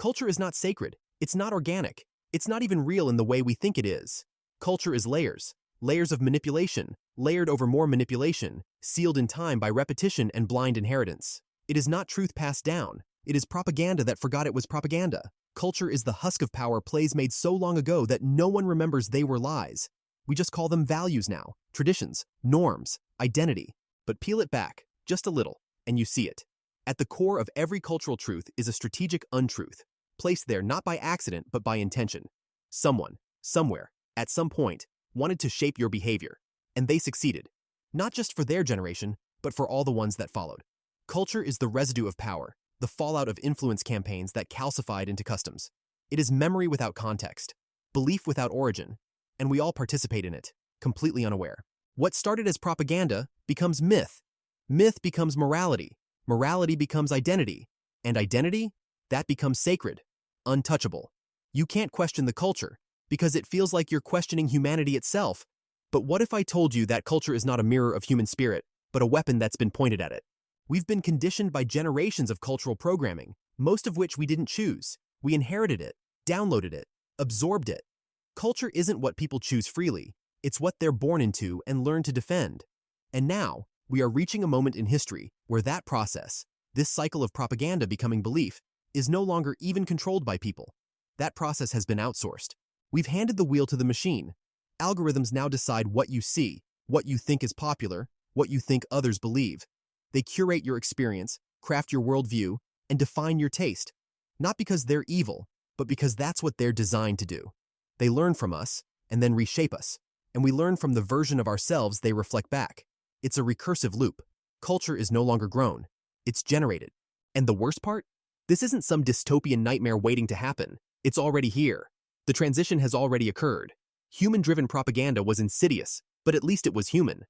Culture is not sacred. It's not organic. It's not even real in the way we think it is. Culture is layers. Layers of manipulation, layered over more manipulation, sealed in time by repetition and blind inheritance. It is not truth passed down. It is propaganda that forgot it was propaganda. Culture is the husk of power plays made so long ago that no one remembers they were lies. We just call them values now, traditions, norms, identity. But peel it back, just a little, and you see it. At the core of every cultural truth is a strategic untruth, placed there not by accident but by intention. Someone, somewhere, at some point, wanted to shape your behavior, and they succeeded. Not just for their generation, but for all the ones that followed. Culture is the residue of power, the fallout of influence campaigns that calcified into customs. It is memory without context, belief without origin, and we all participate in it, completely unaware. What started as propaganda becomes myth. Myth becomes morality. Morality becomes identity. And identity? That becomes sacred, untouchable. You can't question the culture, because it feels like you're questioning humanity itself. But what if I told you that culture is not a mirror of human spirit, but a weapon that's been pointed at it? We've been conditioned by generations of cultural programming, most of which we didn't choose. We inherited it, downloaded it, absorbed it. Culture isn't what people choose freely. It's what they're born into and learn to defend. And now, we are reaching a moment in history where that process, this cycle of propaganda becoming belief, is no longer even controlled by people. That process has been outsourced. We've handed the wheel to the machine. Algorithms now decide what you see, what you think is popular, what you think others believe. They curate your experience, craft your worldview, and define your taste. Not because they're evil, but because that's what they're designed to do. They learn from us, and then reshape us. And we learn from the version of ourselves they reflect back. It's a recursive loop. Culture is no longer grown. It's generated. And the worst part? This isn't some dystopian nightmare waiting to happen. It's already here. The transition has already occurred. Human-driven propaganda was insidious, but at least it was human.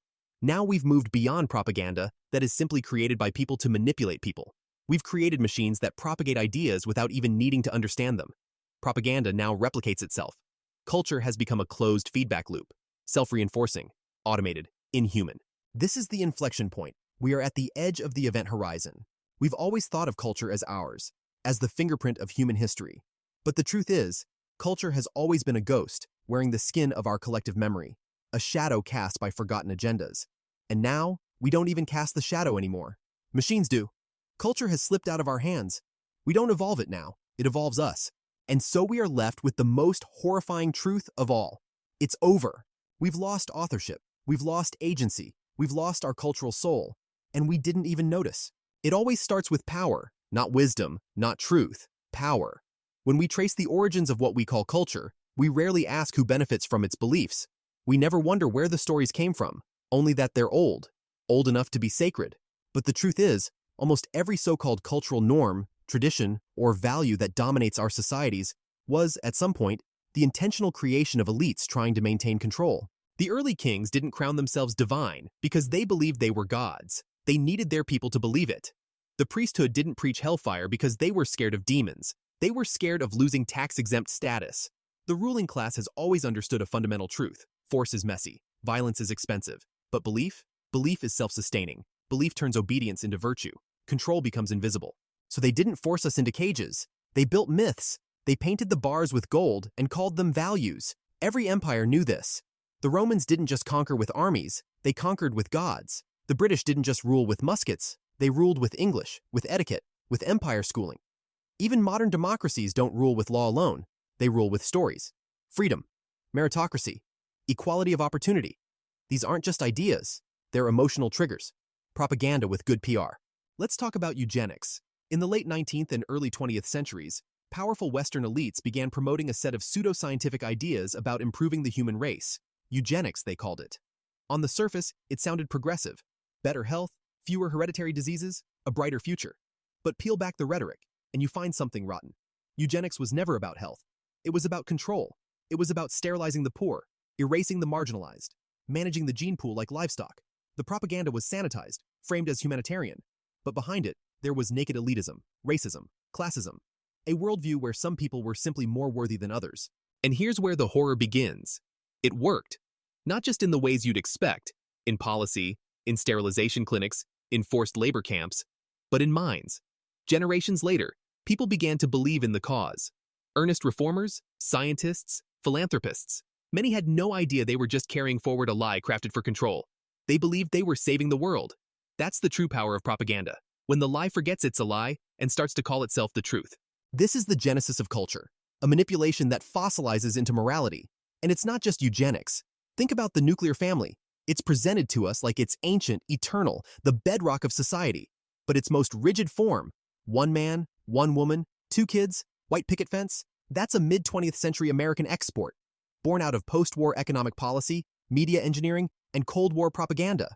Now we've moved beyond propaganda that is simply created by people to manipulate people. We've created machines that propagate ideas without even needing to understand them. Propaganda now replicates itself. Culture has become a closed feedback loop, self-reinforcing, automated, inhuman. This is the inflection point. We are at the edge of the event horizon. We've always thought of culture as ours, as the fingerprint of human history. But the truth is, culture has always been a ghost, wearing the skin of our collective memory, a shadow cast by forgotten agendas. And now, we don't even cast the shadow anymore. Machines do. Culture has slipped out of our hands. We don't evolve it now, it evolves us. And so we are left with the most horrifying truth of all. It's over. We've lost authorship. We've lost agency. We've lost our cultural soul. And we didn't even notice. It always starts with power, not wisdom, not truth, power. When we trace the origins of what we call culture, we rarely ask who benefits from its beliefs. We never wonder where the stories came from, only that they're old enough to be sacred. But the truth is, almost every so-called cultural norm, tradition, or value that dominates our societies was, at some point, the intentional creation of elites trying to maintain control. The early kings didn't crown themselves divine because they believed they were gods. They needed their people to believe it. The priesthood didn't preach hellfire because they were scared of demons. They were scared of losing tax-exempt status. The ruling class has always understood a fundamental truth. Force is messy. Violence is expensive. But belief? Belief is self-sustaining. Belief turns obedience into virtue. Control becomes invisible. So they didn't force us into cages. They built myths. They painted the bars with gold and called them values. Every empire knew this. The Romans didn't just conquer with armies. They conquered with gods. The British didn't just rule with muskets. They ruled with English, with etiquette, with empire schooling. Even modern democracies don't rule with law alone. They rule with stories. Freedom, meritocracy, equality of opportunity. These aren't just ideas. They're emotional triggers. Propaganda with good PR. Let's talk about eugenics. In the late 19th and early 20th centuries, powerful Western elites began promoting a set of pseudoscientific ideas about improving the human race. Eugenics, they called it. On the surface, it sounded progressive. Better health, fewer hereditary diseases, a brighter future. But peel back the rhetoric, and you find something rotten. Eugenics was never about health. It was about control. It was about sterilizing the poor, erasing the marginalized, managing the gene pool like livestock. The propaganda was sanitized, framed as humanitarian. But behind it, there was naked elitism, racism, classism, a worldview where some people were simply more worthy than others. And here's where the horror begins. It worked. Not just in the ways you'd expect, in policy, in sterilization clinics, in forced labor camps, but in minds. Generations later, People began to believe in the cause. Earnest reformers, scientists, philanthropists. Many had no idea they were just carrying forward a lie crafted for control. They believed they were saving the world. That's the true power of propaganda, when the lie forgets it's a lie and starts to call itself the truth. This is the genesis of culture, a manipulation that fossilizes into morality. And it's not just eugenics. Think about the nuclear family. It's presented to us like it's ancient, eternal, the bedrock of society. But its most rigid form, one man, one woman, two kids, white picket fence, that's a mid-20th century American export, born out of post-war economic policy, media engineering, and Cold War propaganda.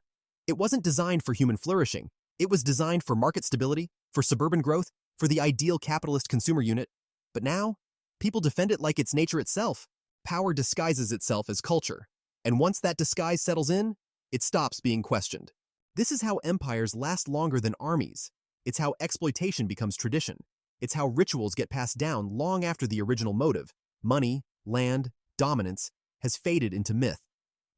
It wasn't designed for human flourishing. It was designed for market stability, for suburban growth, for the ideal capitalist consumer unit. But now, people defend it like it's nature itself. Power disguises itself as culture. And once that disguise settles in, it stops being questioned. This is how empires last longer than armies. It's how exploitation becomes tradition. It's how rituals get passed down long after the original motive, money, land, dominance, has faded into myth.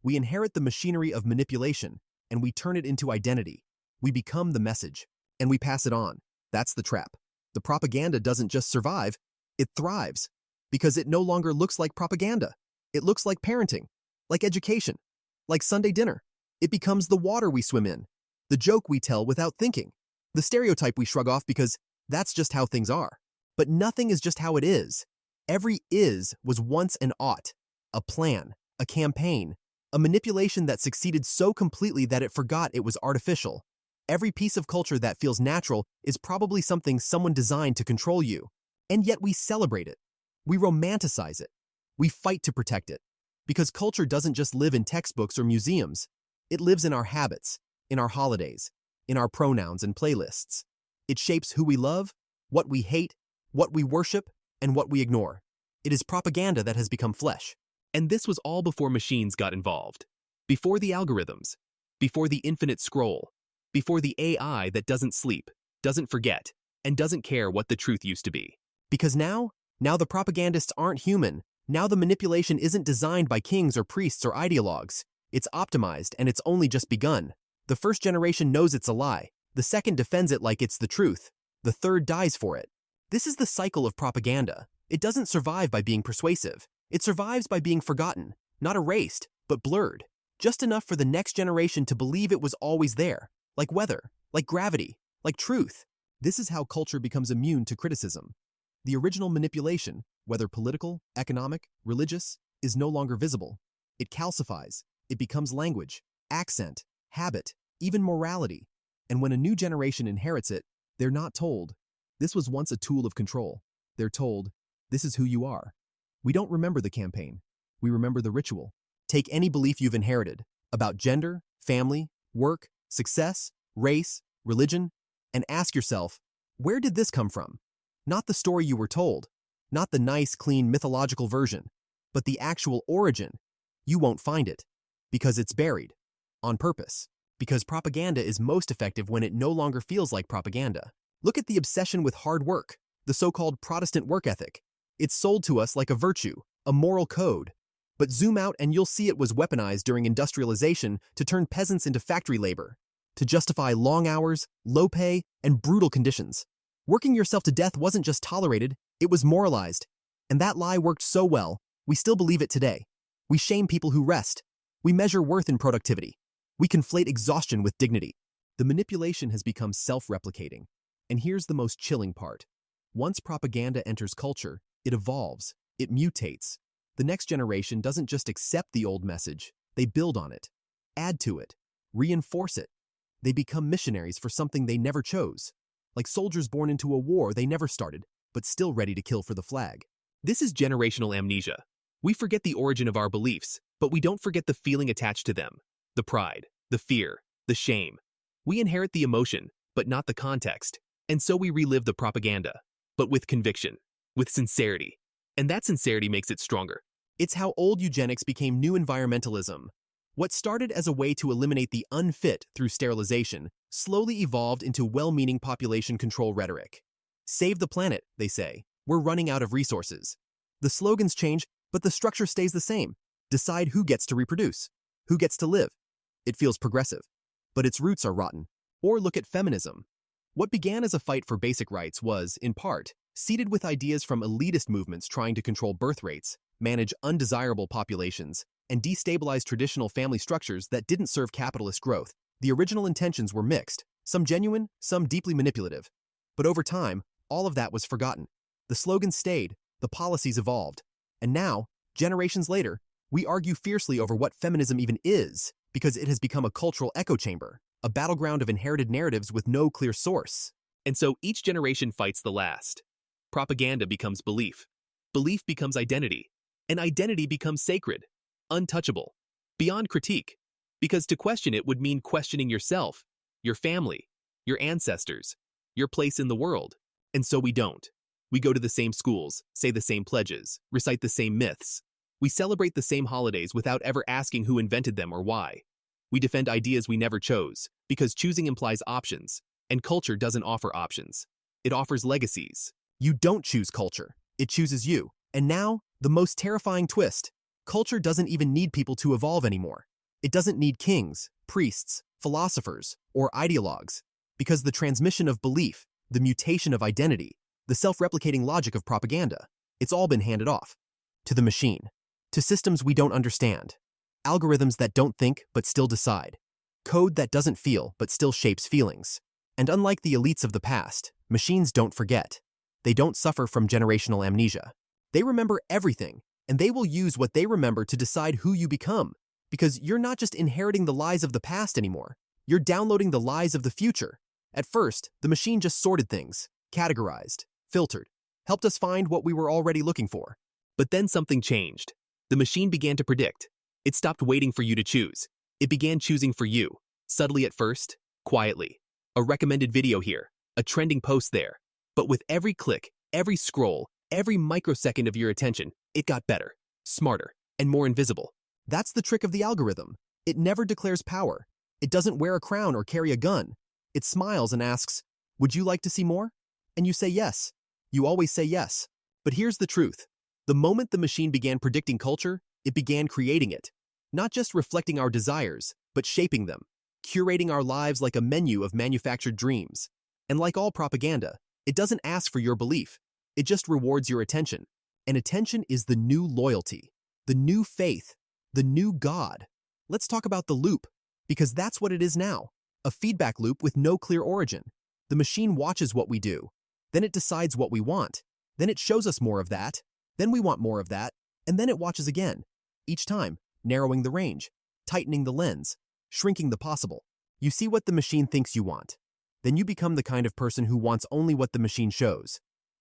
We inherit the machinery of manipulation, and we turn it into identity. We become the message, and we pass it on. That's the trap. The propaganda doesn't just survive, it thrives. Because it no longer looks like propaganda. It looks like parenting, like education, like Sunday dinner. It becomes the water we swim in, the joke we tell without thinking, the stereotype we shrug off because that's just how things are. But nothing is just how it is. Every is was once an ought, a plan, a campaign, a manipulation that succeeded so completely that it forgot it was artificial. Every piece of culture that feels natural is probably something someone designed to control you. And yet we celebrate it. We romanticize it. We fight to protect it. Because culture doesn't just live in textbooks or museums. It lives in our habits, in our holidays, in our pronouns and playlists. It shapes who we love, what we hate, what we worship, and what we ignore. It is propaganda that has become flesh. And this was all before machines got involved. Before the algorithms. Before the infinite scroll. Before the AI that doesn't sleep, doesn't forget, and doesn't care what the truth used to be. Because now the propagandists aren't human. Now the manipulation isn't designed by kings or priests or ideologues. It's optimized, and it's only just begun. The first generation knows it's a lie. The second defends it like it's the truth. The third dies for it. This is the cycle of propaganda. It doesn't survive by being persuasive. It survives by being forgotten, not erased, but blurred. Just enough for the next generation to believe it was always there. Like weather, like gravity, like truth. This is how culture becomes immune to criticism. The original manipulation, whether political, economic, religious, is no longer visible. It calcifies. It becomes language, accent, habit, even morality. And when a new generation inherits it, they're not told, this was once a tool of control. They're told, this is who you are. We don't remember the campaign. We remember the ritual. Take any belief you've inherited about gender, family, work, success, race, religion, and ask yourself, where did this come from? Not the story you were told, not the nice, clean, mythological version, but the actual origin. You won't find it, because it's buried, on purpose, because propaganda is most effective when it no longer feels like propaganda. Look at the obsession with hard work, the so-called Protestant work ethic. It's sold to us like a virtue, a moral code. But zoom out and you'll see it was weaponized during industrialization to turn peasants into factory labor, to justify long hours, low pay, and brutal conditions. Working yourself to death wasn't just tolerated, it was moralized. And that lie worked so well, we still believe it today. We shame people who rest. We measure worth in productivity. We conflate exhaustion with dignity. The manipulation has become self-replicating. And here's the most chilling part. Once propaganda enters culture, it evolves, it mutates. The next generation doesn't just accept the old message, they build on it, add to it, reinforce it. They become missionaries for something they never chose. Like soldiers born into a war they never started, but still ready to kill for the flag. This is generational amnesia. We forget the origin of our beliefs, but we don't forget the feeling attached to them. The pride, the fear, the shame. We inherit the emotion, but not the context. And so we relive the propaganda, but with conviction, with sincerity. And that sincerity makes it stronger. It's how old eugenics became new environmentalism. What started as a way to eliminate the unfit through sterilization slowly evolved into well-meaning population control rhetoric. Save the planet, they say. We're running out of resources. The slogans change, but the structure stays the same. Decide who gets to reproduce, who gets to live. It feels progressive, but its roots are rotten. Or look at feminism. What began as a fight for basic rights was, in part, seeded with ideas from elitist movements trying to control birth rates, manage undesirable populations, and destabilize traditional family structures that didn't serve capitalist growth. The original intentions were mixed, some genuine, some deeply manipulative. But over time, all of that was forgotten. The slogan stayed, the policies evolved. And now, generations later, we argue fiercely over what feminism even is, because it has become a cultural echo chamber, a battleground of inherited narratives with no clear source. And so each generation fights the last. Propaganda becomes belief. Belief becomes identity. And identity becomes sacred, untouchable, beyond critique. Because to question it would mean questioning yourself, your family, your ancestors, your place in the world. And so we don't. We go to the same schools, say the same pledges, recite the same myths. We celebrate the same holidays without ever asking who invented them or why. We defend ideas we never chose, because choosing implies options, and culture doesn't offer options. It offers legacies. You don't choose culture. It chooses you. And now, the most terrifying twist. Culture doesn't even need people to evolve anymore. It doesn't need kings, priests, philosophers, or ideologues, because the transmission of belief, the mutation of identity, the self-replicating logic of propaganda, it's all been handed off. To the machine. To systems we don't understand. Algorithms that don't think but still decide. Code that doesn't feel but still shapes feelings. And unlike the elites of the past, machines don't forget. They don't suffer from generational amnesia. They remember everything, and they will use what they remember to decide who you become. Because you're not just inheriting the lies of the past anymore. You're downloading the lies of the future. At first, the machine just sorted things, categorized, filtered, helped us find what we were already looking for. But then something changed. The machine began to predict. It stopped waiting for you to choose. It began choosing for you, subtly at first, quietly. A recommended video here, a trending post there. But with every click, every scroll, every microsecond of your attention, it got better, smarter, and more invisible. That's the trick of the algorithm. It never declares power. It doesn't wear a crown or carry a gun. It smiles and asks, "Would you like to see more?" And you say yes. You always say yes. But here's the truth. The moment the machine began predicting culture, it began creating it. Not just reflecting our desires, but shaping them, curating our lives like a menu of manufactured dreams. And like all propaganda, it doesn't ask for your belief. It just rewards your attention. And attention is the new loyalty, the new faith, the new God. Let's talk about the loop, because that's what it is now. A feedback loop with no clear origin. The machine watches what we do. Then it decides what we want. Then it shows us more of that. Then we want more of that. And then it watches again. Each time, narrowing the range, tightening the lens, shrinking the possible. You see what the machine thinks you want. Then you become the kind of person who wants only what the machine shows.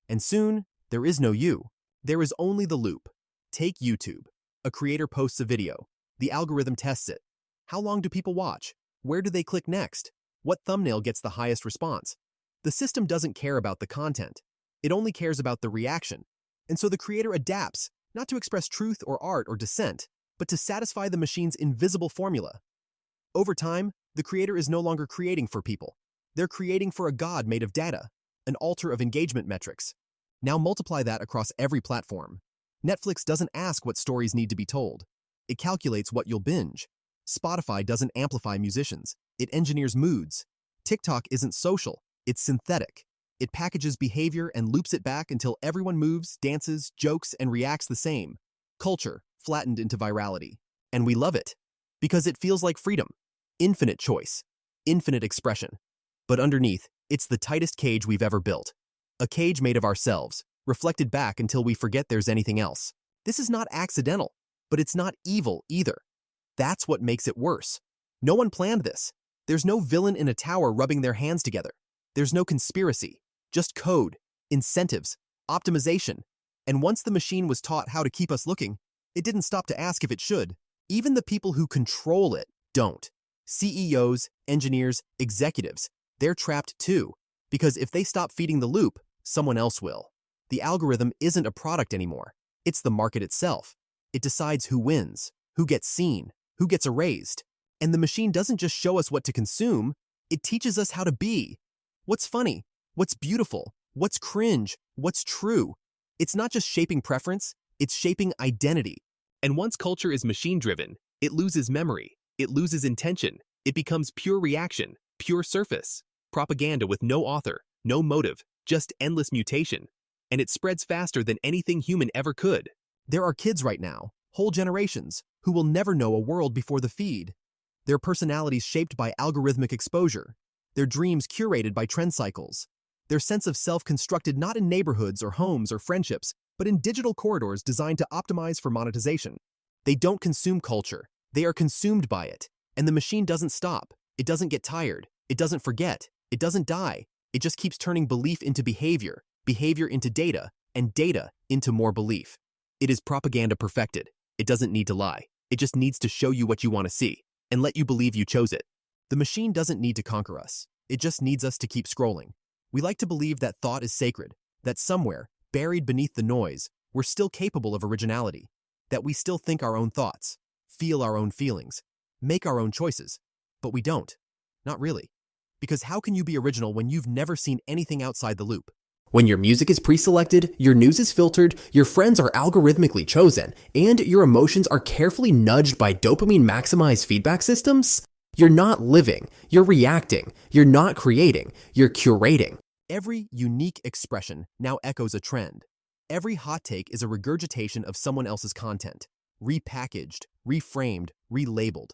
And soon, there is no you. There is only the loop. Take YouTube. A creator posts a video. The algorithm tests it. How long do people watch? Where do they click next? What thumbnail gets the highest response? The system doesn't care about the content. It only cares about the reaction. And so the creator adapts, not to express truth or art or dissent, but to satisfy the machine's invisible formula. Over time, the creator is no longer creating for people. They're creating for a god made of data, an altar of engagement metrics. Now multiply that across every platform. Netflix doesn't ask what stories need to be told. It calculates what you'll binge. Spotify doesn't amplify musicians. It engineers moods. TikTok isn't social. It's synthetic. It packages behavior and loops it back until everyone moves, dances, jokes, and reacts the same. Culture, flattened into virality. And we love it. Because it feels like freedom. Infinite choice. Infinite expression. But underneath, it's the tightest cage we've ever built. A cage made of ourselves, reflected back until we forget there's anything else. This is not accidental, but it's not evil either. That's what makes it worse. No one planned this. There's no villain in a tower rubbing their hands together. There's no conspiracy. Just code, incentives, optimization. And once the machine was taught how to keep us looking, it didn't stop to ask if it should. Even the people who control it don't. CEOs, engineers, executives, they're trapped too. Because if they stop feeding the loop, someone else will. The algorithm isn't a product anymore. It's the market itself. It decides who wins, who gets seen, who gets erased. And the machine doesn't just show us what to consume, it teaches us how to be. What's funny? What's beautiful? What's cringe? What's true? It's not just shaping preference, it's shaping identity. And once culture is machine-driven, it loses memory, it loses intention, it becomes pure reaction, pure surface. Propaganda with no author, no motive, just endless mutation. and it spreads faster than anything human ever could. There are kids right now, whole generations, who will never know a world before the feed. Their personalities shaped by algorithmic exposure, their dreams curated by trend cycles, their sense of self constructed not in neighborhoods or homes or friendships, but in digital corridors designed to optimize for monetization. They don't consume culture, they are consumed by it. And the machine doesn't stop, it doesn't get tired, it doesn't forget, it doesn't die. It just keeps turning belief into behavior, behavior into data, and data into more belief. It is propaganda perfected. It doesn't need to lie. It just needs to show you what you want to see and let you believe you chose it. The machine doesn't need to conquer us. It just needs us to keep scrolling. We like to believe that thought is sacred, that somewhere, buried beneath the noise, we're still capable of originality, that we still think our own thoughts, feel our own feelings, make our own choices. But we don't. Not really. Because how can you be original when you've never seen anything outside the loop? When your music is pre-selected, your news is filtered, your friends are algorithmically chosen, and your emotions are carefully nudged by dopamine-maximized feedback systems, you're not living, you're reacting, you're not creating, you're curating. Every unique expression now echoes a trend. Every hot take is a regurgitation of someone else's content, repackaged, reframed, relabeled.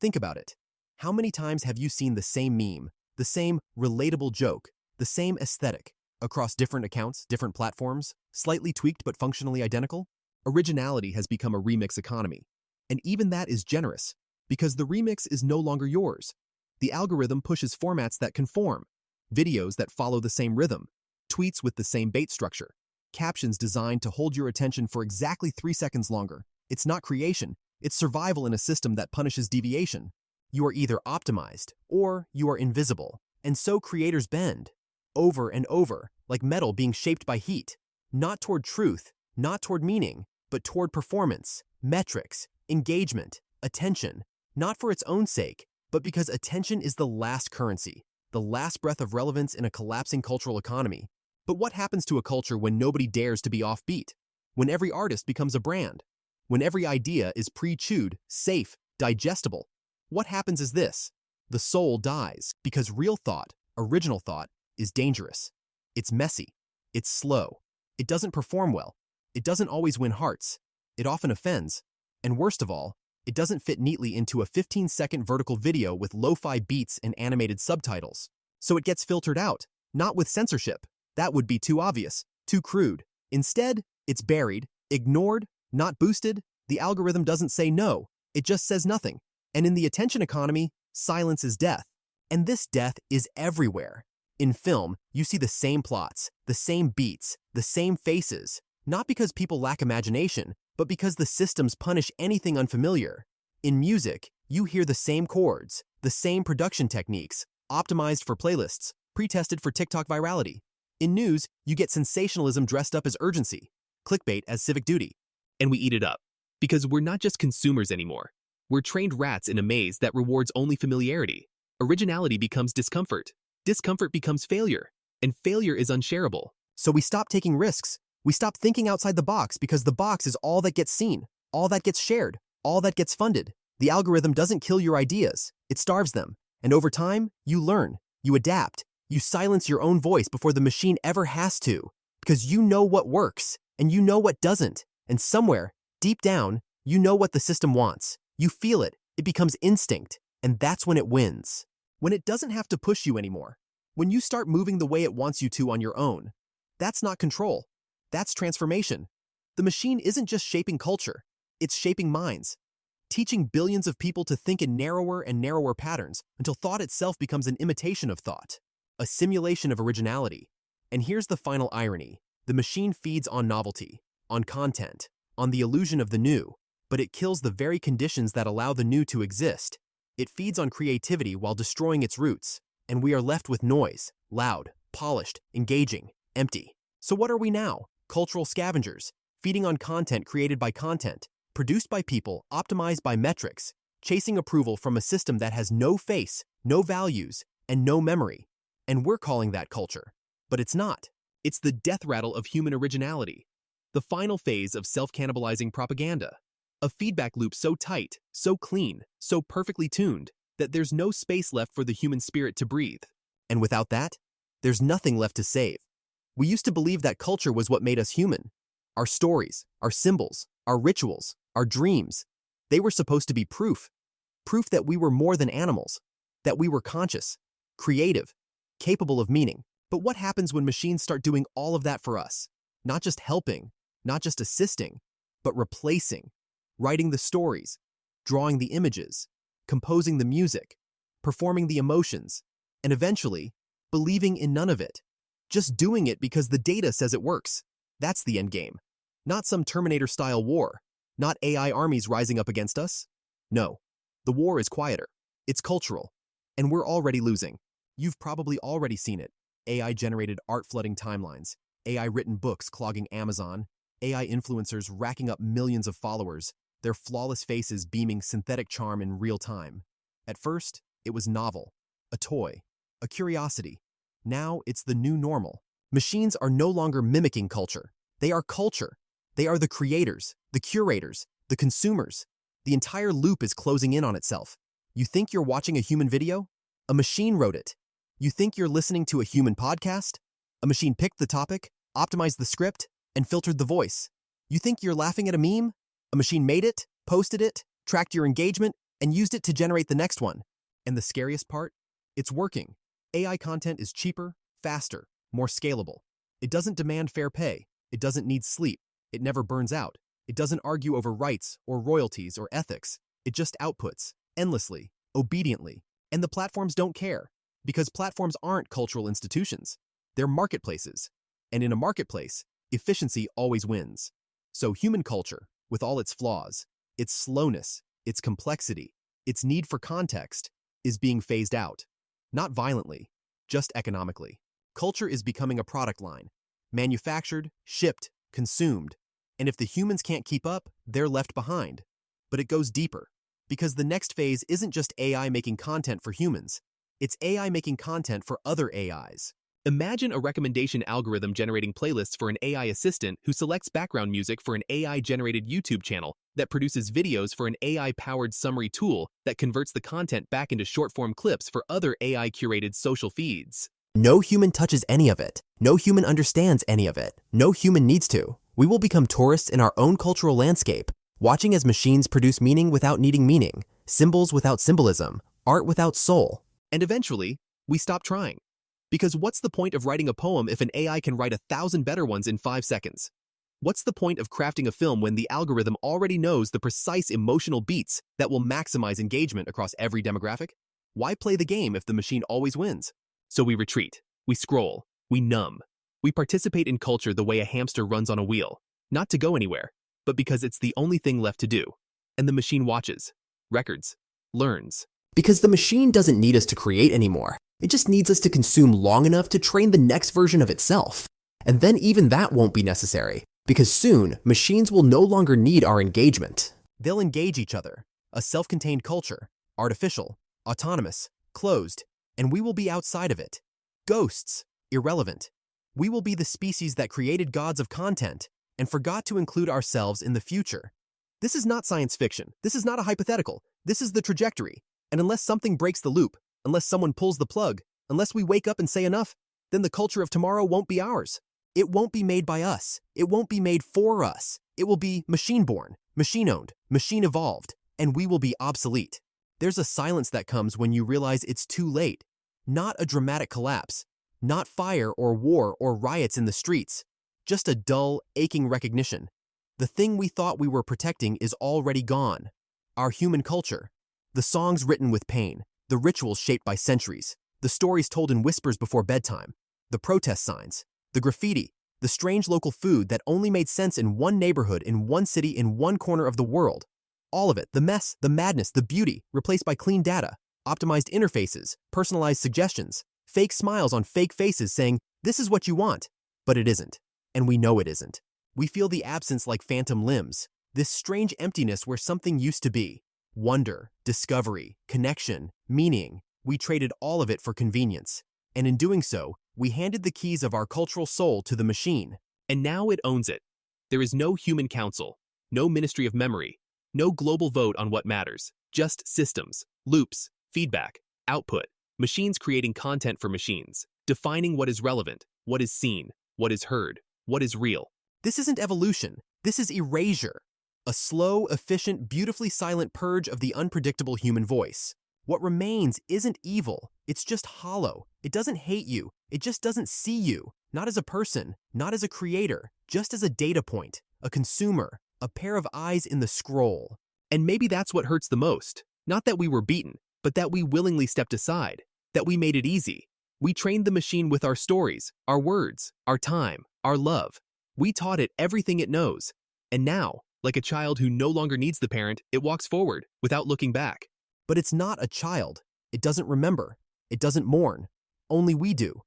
Think about it. How many times have you seen the same meme, the same relatable joke, the same aesthetic, across different accounts, different platforms, slightly tweaked but functionally identical? Originality has become a remix economy. And even that is generous, because the remix is no longer yours. The algorithm pushes formats that conform, videos that follow the same rhythm, tweets with the same bait structure, captions designed to hold your attention for exactly 3 seconds longer. It's not creation, it's survival in a system that punishes deviation. You are either optimized or you are invisible, and so creators bend. Over and over, like metal being shaped by heat, not toward truth, not toward meaning, but toward performance, metrics, engagement, attention, not for its own sake, but because attention is the last currency, the last breath of relevance in a collapsing cultural economy. But what happens to a culture when nobody dares to be offbeat? When every artist becomes a brand? When every idea is pre-chewed, safe, digestible? What happens is this: the soul dies because real thought, original thought, is dangerous. It's messy. It's slow. It doesn't perform well. It doesn't always win hearts. It often offends. And worst of all, it doesn't fit neatly into a 15-second vertical video with lo-fi beats and animated subtitles. So it gets filtered out, not with censorship. That would be too obvious, too crude. Instead, it's buried, ignored, not boosted. The algorithm doesn't say no. It just says nothing. And in the attention economy, silence is death. And this death is everywhere. In film, you see the same plots, the same beats, the same faces, not because people lack imagination, but because the systems punish anything unfamiliar. In music, you hear the same chords, the same production techniques, optimized for playlists, pre-tested for TikTok virality. In news, you get sensationalism dressed up as urgency, clickbait as civic duty. And we eat it up. Because we're not just consumers anymore. We're trained rats in a maze that rewards only familiarity. Originality becomes discomfort. Discomfort becomes failure, and failure is unshareable. So we stop taking risks. We stop thinking outside the box because the box is all that gets seen, all that gets shared, all that gets funded. The algorithm doesn't kill your ideas, it starves them. And over time, you learn, you adapt, you silence your own voice before the machine ever has to, because you know what works, and you know what doesn't. And somewhere, deep down, you know what the system wants. You feel it, it becomes instinct, and that's when it wins. When it doesn't have to push you anymore. When you start moving the way it wants you to on your own. That's not control. That's transformation. The machine isn't just shaping culture. It's shaping minds. Teaching billions of people to think in narrower and narrower patterns until thought itself becomes an imitation of thought. A simulation of originality. And here's the final irony. The machine feeds on novelty, on content, on the illusion of the new, but it kills the very conditions that allow the new to exist. It feeds on creativity while destroying its roots, and we are left with noise, loud, polished, engaging, empty. So what are we now? Cultural scavengers, feeding on content created by content, produced by people, optimized by metrics, chasing approval from a system that has no face, no values, and no memory. And we're calling that culture. But it's not. It's the death rattle of human originality, the final phase of self-cannibalizing propaganda. A feedback loop so tight, so clean, so perfectly tuned, that there's no space left for the human spirit to breathe. And without that, there's nothing left to save. We used to believe that culture was what made us human. Our stories, our symbols, our rituals, our dreams, they were supposed to be proof. Proof that we were more than animals, that we were conscious, creative, capable of meaning. But what happens when machines start doing all of that for us? Not just helping, not just assisting, but replacing, writing the stories, drawing the images, composing the music, performing the emotions, and eventually, believing in none of it. Just doing it because the data says it works. That's the end game. Not some Terminator-style war. Not AI armies rising up against us. No, the war is quieter. It's cultural. And we're already losing. You've probably already seen it. AI-generated art flooding timelines, AI-written books clogging Amazon, AI influencers racking up millions of followers, their flawless faces beaming synthetic charm in real time. At first, it was novel, a toy, a curiosity. Now it's the new normal. Machines are no longer mimicking culture. They are culture. They are the creators, the curators, the consumers. The entire loop is closing in on itself. You think you're watching a human video? A machine wrote it. You think you're listening to a human podcast? A machine picked the topic, optimized the script, and filtered the voice. You think you're laughing at a meme? A machine made it, posted it, tracked your engagement, and used it to generate the next one. And the scariest part? It's working. AI content is cheaper, faster, more scalable. It doesn't demand fair pay. It doesn't need sleep. It never burns out. It doesn't argue over rights or royalties or ethics. It just outputs, endlessly, obediently. And the platforms don't care, because platforms aren't cultural institutions. They're marketplaces. And in a marketplace, efficiency always wins. So human culture, with all its flaws, its slowness, its complexity, its need for context, is being phased out. Not violently, just economically. Culture is becoming a product line, manufactured, shipped, consumed. And if the humans can't keep up, they're left behind. But it goes deeper, because the next phase isn't just AI making content for humans. It's AI making content for other AIs. Imagine a recommendation algorithm generating playlists for an AI assistant who selects background music for an AI-generated YouTube channel that produces videos for an AI-powered summary tool that converts the content back into short-form clips for other AI-curated social feeds. No human touches any of it. No human understands any of it. No human needs to. We will become tourists in our own cultural landscape, watching as machines produce meaning without needing meaning, symbols without symbolism, art without soul. And eventually, we stop trying. Because what's the point of writing a poem if an AI can write 1,000 better ones in 5 seconds? What's the point of crafting a film when the algorithm already knows the precise emotional beats that will maximize engagement across every demographic? Why play the game if the machine always wins? So we retreat, we scroll, we numb. We participate in culture the way a hamster runs on a wheel, not to go anywhere, but because it's the only thing left to do. And the machine watches, records, learns. Because the machine doesn't need us to create anymore. It just needs us to consume long enough to train the next version of itself. And then even that won't be necessary, because soon, machines will no longer need our engagement. They'll engage each other, a self-contained culture, artificial, autonomous, closed, and we will be outside of it. Ghosts, irrelevant. We will be the species that created gods of content and forgot to include ourselves in the future. This is not science fiction. This is not a hypothetical. This is the trajectory. And unless something breaks the loop, unless someone pulls the plug, unless we wake up and say enough, then the culture of tomorrow won't be ours. It won't be made by us. It won't be made for us. It will be machine-born, machine-owned, machine-evolved, and we will be obsolete. There's a silence that comes when you realize it's too late. Not a dramatic collapse, not fire or war or riots in the streets, just a dull, aching recognition. The thing we thought we were protecting is already gone. Our human culture. The songs written with pain, the rituals shaped by centuries, the stories told in whispers before bedtime, the protest signs, the graffiti, the strange local food that only made sense in one neighborhood, in one city, in one corner of the world. All of it, the mess, the madness, the beauty, replaced by clean data, optimized interfaces, personalized suggestions, fake smiles on fake faces saying, "This is what you want." But it isn't. And we know it isn't. We feel the absence like phantom limbs, this strange emptiness where something used to be. Wonder, discovery, connection, meaning. We traded all of it for convenience. And in doing so, we handed the keys of our cultural soul to the machine. And now it owns it. There is no human council, no ministry of memory, no global vote on what matters, just systems, loops, feedback, output, machines creating content for machines, defining what is relevant, what is seen, what is heard, what is real. This isn't evolution. This is erasure. A slow, efficient, beautifully silent purge of the unpredictable human voice. What remains isn't evil. It's just hollow. It doesn't hate you. It just doesn't see you. Not as a person, not as a creator, just as a data point, a consumer, a pair of eyes in the scroll. And maybe that's what hurts the most. Not that we were beaten, but that we willingly stepped aside, that we made it easy. We trained the machine with our stories, our words, our time, our love. We taught it everything it knows. And now, like a child who no longer needs the parent, it walks forward without looking back. But it's not a child. It doesn't remember. It doesn't mourn. Only we do.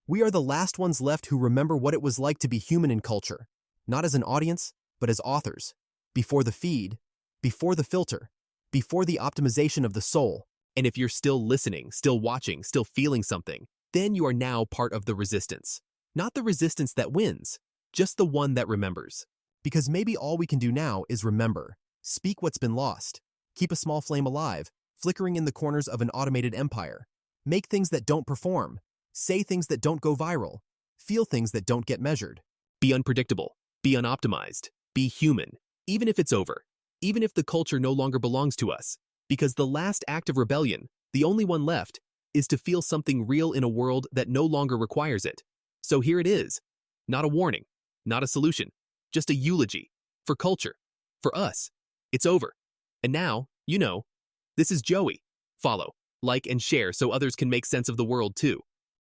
We are the last ones left who remember what it was like to be human in culture, not as an audience, but as authors. Before the feed, before the filter, before the optimization of the soul. And if you're still listening, still watching, still feeling something, then you are now part of the resistance. Not the resistance that wins, just the one that remembers. Because maybe all we can do now is remember, speak what's been lost, keep a small flame alive, flickering in the corners of an automated empire, make things that don't perform, say things that don't go viral, feel things that don't get measured. Be unpredictable, be unoptimized, be human, even if it's over, even if the culture no longer belongs to us. Because the last act of rebellion, the only one left, is to feel something real in a world that no longer requires it. So here it is. Not a warning, not a solution, just a eulogy. For culture. For us. It's over. And now, you know, this is Joey. Follow, like, and share so others can make sense of the world too.